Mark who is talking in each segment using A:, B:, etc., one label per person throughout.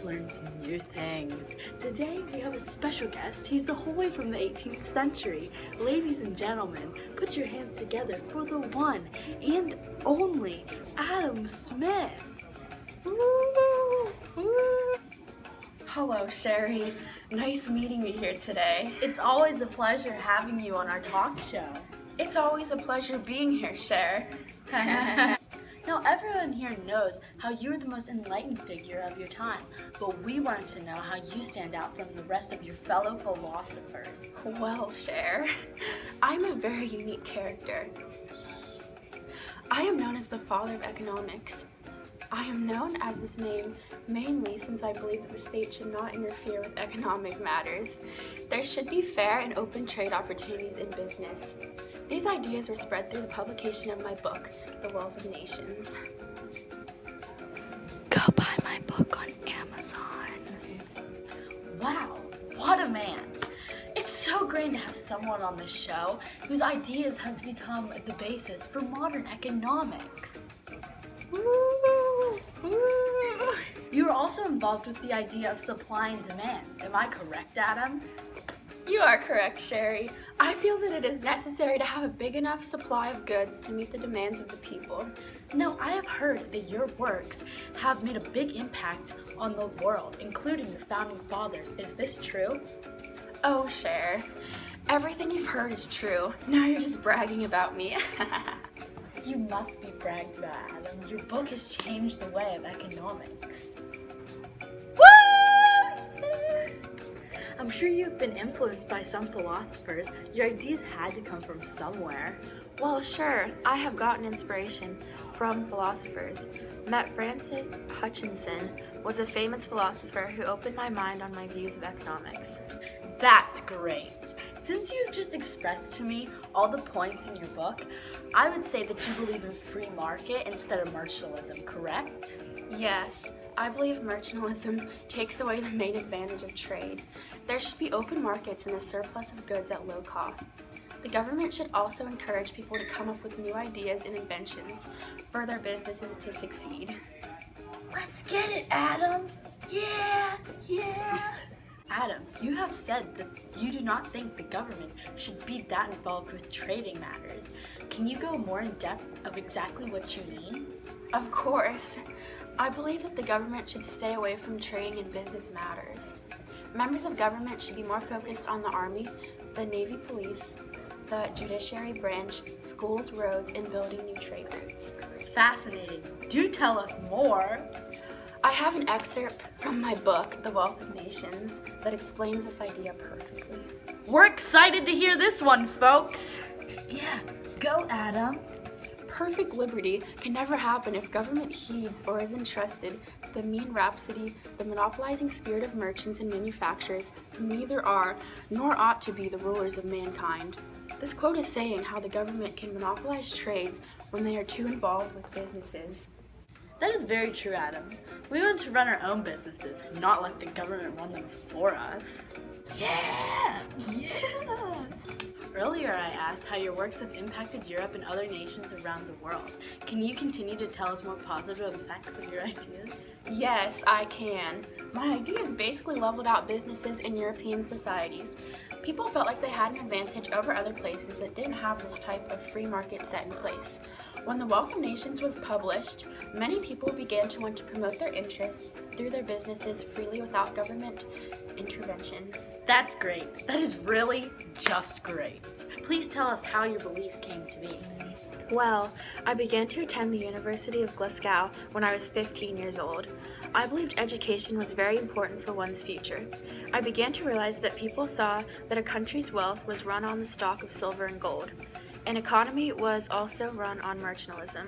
A: learn some new things. Today we have a special guest. He's the whole way from the 18th century. Ladies and gentlemen, put your hands together for the one and only Adam Smith.
B: Woo! Woo! Hello, Sherry. Nice meeting you here today.
A: It's always a pleasure having you on our talk show.
B: It's always a pleasure being here, Cher.
A: Now, everyone here knows how you're the most enlightened figure of your time, but we wanted to know how you stand out from the rest of your fellow philosophers.
B: Well, Cher, I'm a very unique character. I am known as the father of economics. I am known as this name mainly since I believe that the state should not interfere with economic matters. There should be fair and open trade opportunities in business. These ideas were spread through the publication of my book, The Wealth of Nations.
A: Go buy my book on Amazon. Wow, what a man. It's so great to have someone on the show whose ideas have become the basis for modern economics.
B: Woo! Woo!
A: You are also involved with the idea of supply and demand. Am I correct, Adam?
B: You are correct, Sherry. I feel that it is necessary to have a big enough supply of goods to meet the demands of the people.
A: Now, I have heard that your works have made a big impact on the world, including the founding fathers. Is this true?
B: Oh, Cher, everything you've heard is true. Now you're just bragging about me.
A: You must be bragged about, Adam. Your book has changed the way of economics. I'm sure you've been influenced by some philosophers. Your ideas had to come from somewhere.
B: Well, sure, I have gotten inspiration from philosophers. Francis Hutchinson was a famous philosopher who opened my mind on my views of economics.
A: That's great. Since you've just expressed to me all the points in your book, I would say that you believe in free market instead of mercantilism, correct?
B: Yes, I believe mercantilism takes away the main advantage of trade. There should be open markets and a surplus of goods at low cost. The government should also encourage people to come up with new ideas and inventions for their businesses to succeed.
A: Let's get it, Adam! Yeah! Adam, you have said that you do not think the government should be that involved with trading matters. Can you go more in depth of exactly what you mean?
B: Of course. I believe that the government should stay away from trading and business matters. Members of government should be more focused on the Army, the Navy Police, the judiciary branch, schools, roads, and building new trade routes.
A: Fascinating. Do tell us more.
B: I have an excerpt from my book, The Wealth of Nations, that explains this idea perfectly.
A: We're excited to hear this one, folks. Yeah, go, Adam.
B: Perfect liberty can never happen if government heeds or is entrusted to the mean rhapsody, the monopolizing spirit of merchants and manufacturers who neither are nor ought to be the rulers of mankind. This quote is saying how the government can monopolize trades when they are too involved with businesses.
A: That is very true, Adam. We want to run our own businesses, not let the government run them for us. Yeah! Earlier I asked how your works have impacted Europe and other nations around the world. Can you continue to tell us more positive effects of your ideas?
B: Yes, I can. My ideas basically leveled out businesses in European societies. People felt like they had an advantage over other places that didn't have this type of free market set in place. When The Wealth of Nations was published, many people began to want to promote their interests through their businesses freely without government intervention.
A: That's great. That is really just great. Please tell us how your beliefs came to be.
B: Well, I began to attend the University of Glasgow when I was 15 years old. I believed education was very important for one's future. I began to realize that people saw that a country's wealth was run on the stock of silver and gold. An economy was also run on mercantilism.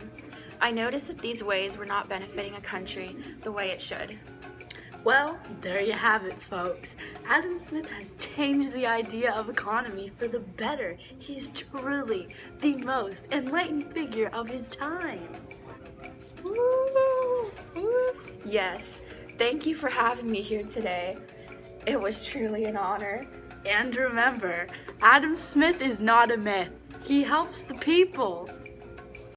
B: I noticed that these ways were not benefiting a country the way it should.
A: Well, there you have it, folks. Adam Smith has changed the idea of economy for the better. He's truly the most enlightened figure of his time.
B: Woo! Woo! Yes, thank you for having me here today. It was truly an honor.
A: And remember, Adam Smith is not a myth. He helps the people.